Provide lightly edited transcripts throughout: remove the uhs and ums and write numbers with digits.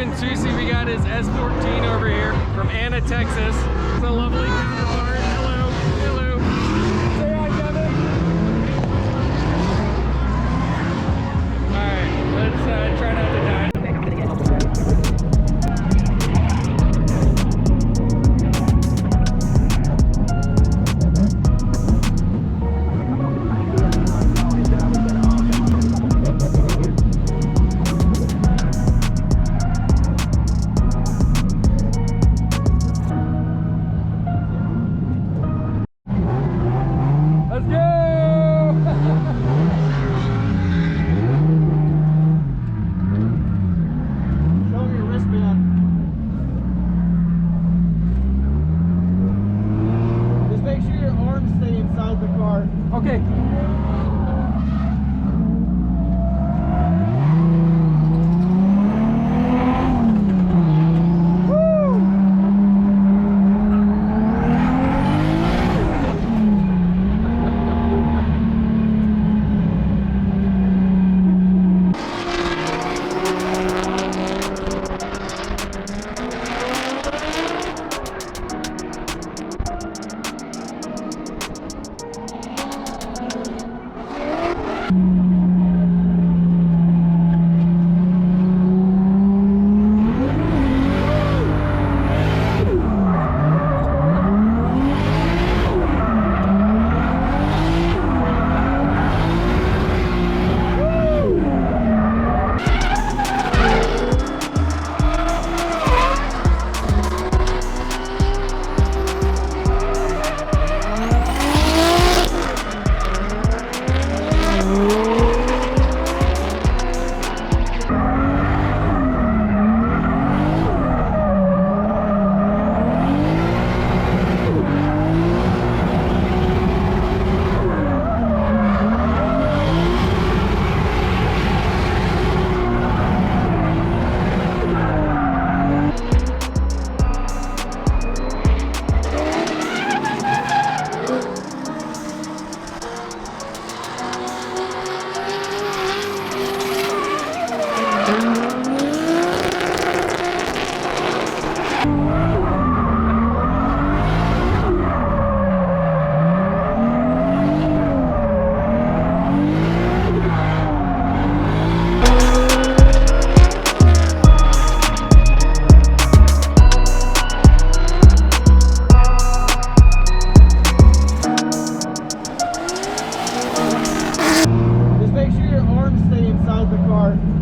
Kevin Soucie. We got his S14 over here from Anna, Texas. It's a lovely counterpart. Hello, hello. Say hi, Kevin. Alright, let's try not to die. Let's go! Show me your wristband. Just make sure your arms stay inside the car. Okay.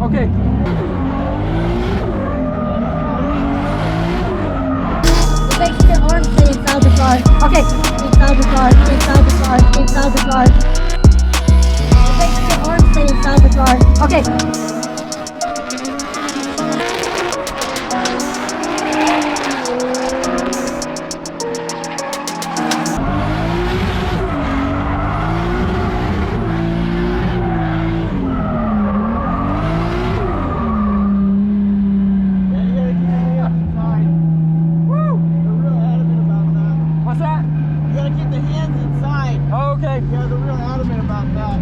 Okay. Make sure your arms stay inside the car. Okay. Inside the car, inside the car, inside the car. Make sure your arms stay inside the car. Okay. Yeah, they're real adamant about that.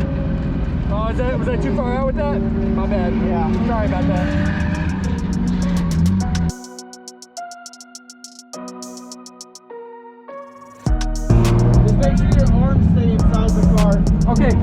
Oh, was that too far out with that? My bad. Yeah. Sorry about that. Just make sure your arms stay inside the car. Okay.